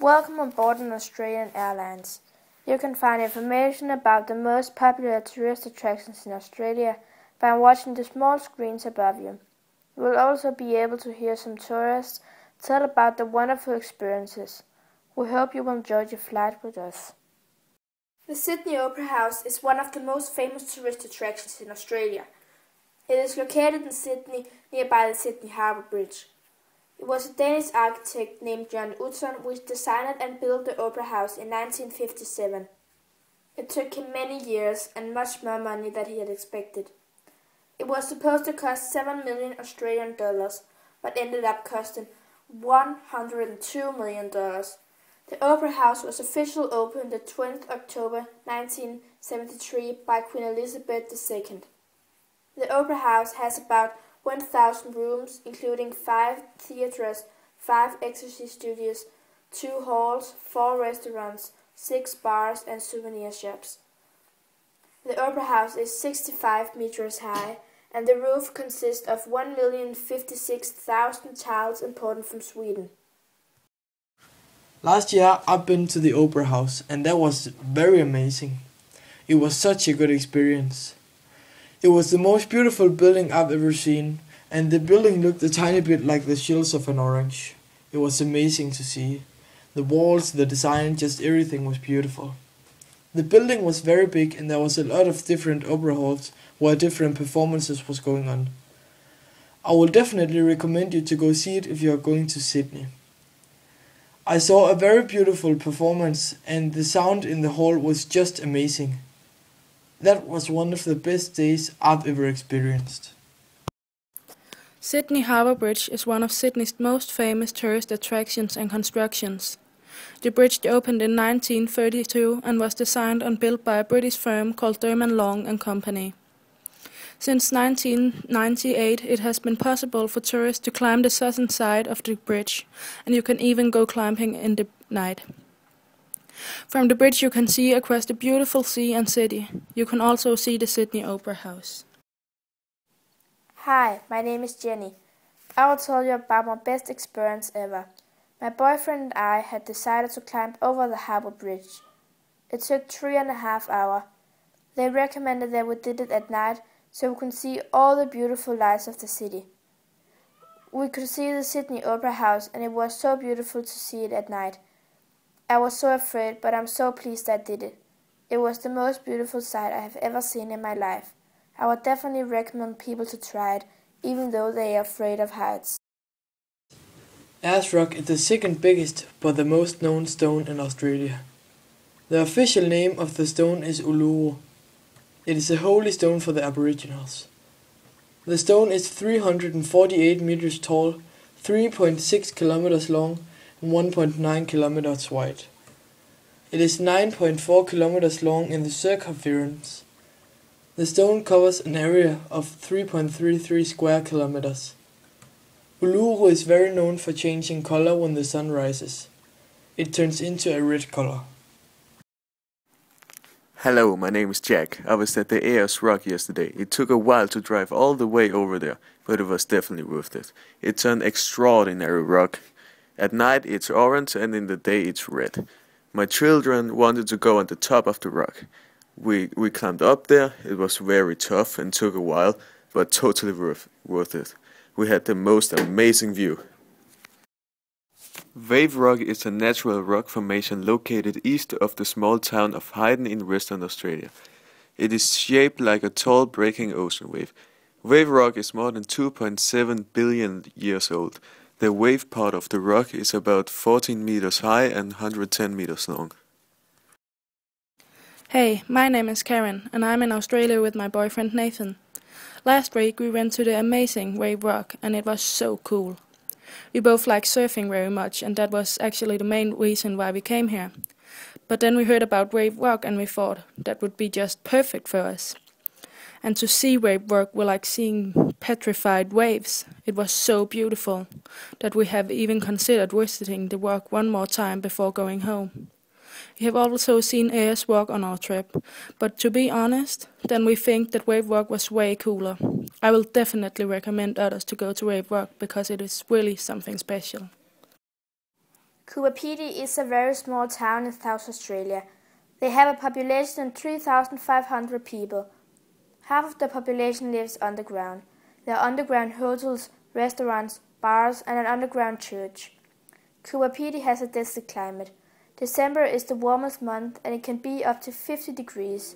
Welcome on board an Australian Airlines. You can find information about the most popular tourist attractions in Australia by watching the small screens above you. You will also be able to hear some tourists tell about the wonderful experiences. We hope you will enjoy your flight with us. The Sydney Opera House is one of the most famous tourist attractions in Australia. It is located in Sydney, nearby the Sydney Harbour Bridge. It was a Danish architect named John Utzon which designed and built the Opera House in 1957. It took him many years and much more money than he had expected. It was supposed to cost 7 million Australian dollars, but ended up costing $102 million. The Opera House was officially opened the 20th October 1973 by Queen Elizabeth II. The Opera House has about 1,000 rooms, including 5 theatres, 5 exercise studios, 2 halls, 4 restaurants, 6 bars and souvenir shops. The Opera House is 65 meters high, and the roof consists of 1,056,000 tiles imported from Sweden. Last year I've been to the Opera House and that was very amazing. It was such a good experience. It was the most beautiful building I've ever seen, and the building looked a tiny bit like the shells of an orange. It was amazing to see. The walls, the design, just everything was beautiful. The building was very big and there was a lot of different opera halls where different performances was going on. I will definitely recommend you to go see it if you are going to Sydney. I saw a very beautiful performance and the sound in the hall was just amazing. That was one of the best days I've ever experienced. Sydney Harbour Bridge is one of Sydney's most famous tourist attractions and constructions. The bridge opened in 1932 and was designed and built by a British firm called Durman Long and Company. Since 1998 it has been possible for tourists to climb the southern side of the bridge, and you can even go climbing in the night. From the bridge you can see across the beautiful sea and city. You can also see the Sydney Opera House. Hi, my name is Jenny. I will tell you about my best experience ever. My boyfriend and I had decided to climb over the harbour bridge. It took 3.5 hours. They recommended that we did it at night so we could see all the beautiful lights of the city. We could see the Sydney Opera House and it was so beautiful to see it at night. I was so afraid, but I'm so pleased I did it. It was the most beautiful sight I have ever seen in my life. I would definitely recommend people to try it, even though they are afraid of heights. Ayers Rock is the second biggest but the most known stone in Australia. The official name of the stone is Uluru. It is a holy stone for the Aboriginals. The stone is 348 meters tall, 3.6 kilometers long and 1.9 kilometers wide. It is 9.4 kilometers long in the circumference. The stone covers an area of 3.33 square kilometers. Uluru is very known for changing color when the sun rises. It turns into a red color. Hello, my name is Jack. I was at the Ayers Rock yesterday. It took a while to drive all the way over there, but it was definitely worth it. It's an extraordinary rock. At night it's orange and in the day it's red. My children wanted to go on the top of the rock. We climbed up there. It was very tough and took a while, but totally worth it. We had the most amazing view. Wave Rock is a natural rock formation located east of the small town of Hayden in Western Australia. It is shaped like a tall breaking ocean wave. Wave Rock is more than 2.7 billion years old. The wave part of the rock is about 14 meters high and 110 meters long. Hey, my name is Karen and I'm in Australia with my boyfriend Nathan. Last week we went to the amazing Wave Rock and it was so cool. We both like surfing very much and that was actually the main reason why we came here. But then we heard about Wave Rock and we thought that would be just perfect for us. And to see Wave Rock were like seeing petrified waves. It was so beautiful that we have even considered visiting the rock one more time before going home. We have also seen Ayers Rock on our trip, but to be honest, then we think that Wave Rock was way cooler. I will definitely recommend others to go to Wave Rock because it is really something special. Kuwapiti is a very small town in South Australia. They have a population of 3,500 people. Half of the population lives underground. There are underground hotels, restaurants, bars, and an underground church. Kuwapiti has a desert climate. December is the warmest month and it can be up to 50 degrees.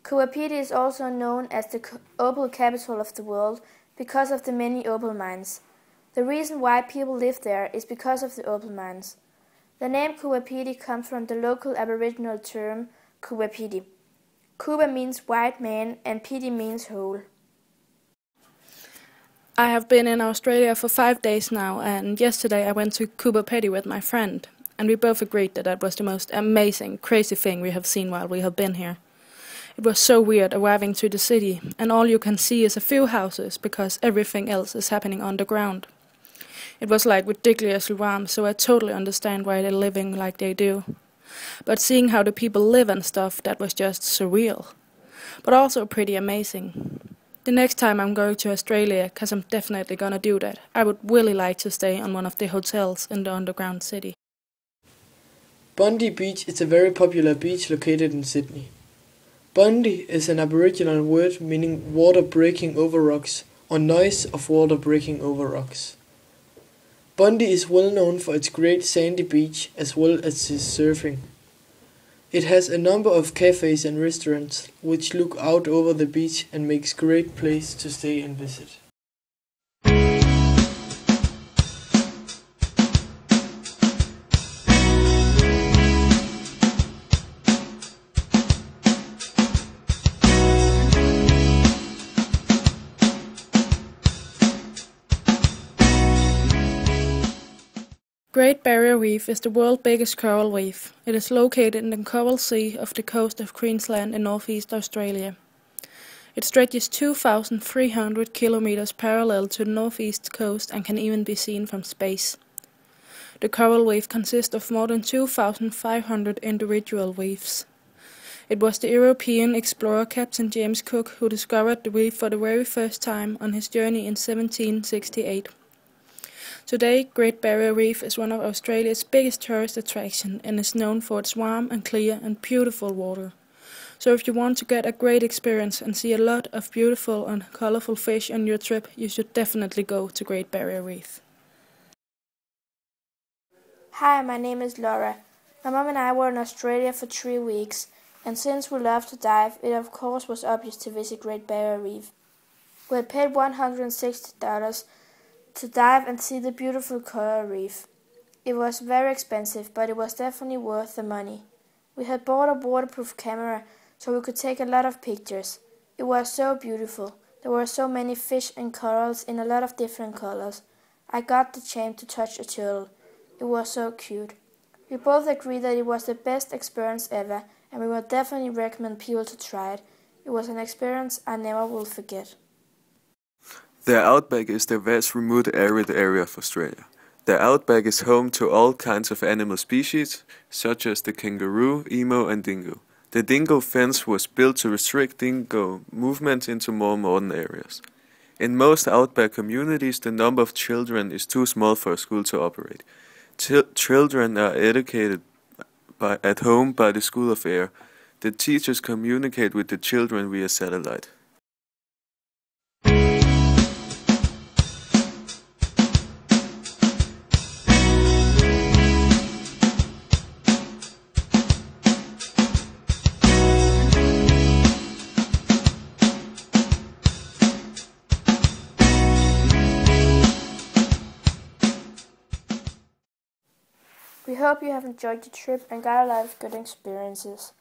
Kuwapiti is also known as the opal capital of the world because of the many opal mines. The reason why people live there is because of the opal mines. The name Kuwapiti comes from the local Aboriginal term Kuwapiti. Kuba means white man and Piti means whole. I have been in Australia for 5 days now, and yesterday I went to Kuwapiti with my friend, and we both agreed that that was the most amazing, crazy thing we have seen while we have been here. It was so weird arriving to the city, and all you can see is a few houses because everything else is happening underground. It was like ridiculously warm, so I totally understand why they're living like they do. But seeing how the people live and stuff, that was just surreal. But also pretty amazing. The next time I'm going to Australia, cause I'm definitely gonna do that, I would really like to stay on one of the hotels in the underground city. Bondi Beach is a very popular beach located in Sydney. Bondi is an Aboriginal word meaning water breaking over rocks or noise of water breaking over rocks. Bondi is well known for its great sandy beach as well as its surfing. It has a number of cafes and restaurants which look out over the beach and makes great place to stay and visit. Great Barrier Reef is the world's biggest coral reef. It is located in the Coral Sea off the coast of Queensland in northeast Australia. It stretches 2,300 kilometers parallel to the northeast coast and can even be seen from space. The coral reef consists of more than 2,500 individual reefs. It was the European explorer Captain James Cook who discovered the reef for the very first time on his journey in 1768. Today, Great Barrier Reef is one of Australia's biggest tourist attractions and is known for its warm and clear and beautiful water. So if you want to get a great experience and see a lot of beautiful and colorful fish on your trip, you should definitely go to Great Barrier Reef. Hi, my name is Laura. My mom and I were in Australia for 3 weeks, and since we love to dive, it of course was obvious to visit Great Barrier Reef. We had paid $160 to dive and see the beautiful coral reef. It was very expensive, but it was definitely worth the money. We had bought a waterproof camera so we could take a lot of pictures. It was so beautiful. There were so many fish and corals in a lot of different colors. I got the chance to touch a turtle. It was so cute. We both agreed that it was the best experience ever, and we would definitely recommend people to try it. It was an experience I never will forget. The outback is the vast remote arid area of Australia. The outback is home to all kinds of animal species, such as the kangaroo, emu and dingo. The dingo fence was built to restrict dingo movement into more modern areas. In most outback communities, the number of children is too small for a school to operate. Children are educated at home by the School of Air. The teachers communicate with the children via satellite. We hope you have enjoyed your trip and got a lot of good experiences.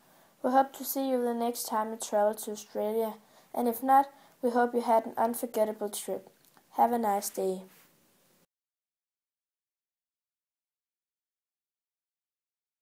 We hope to see you the next time you travel to Australia, and if not, we hope you had an unforgettable trip. Have a nice day.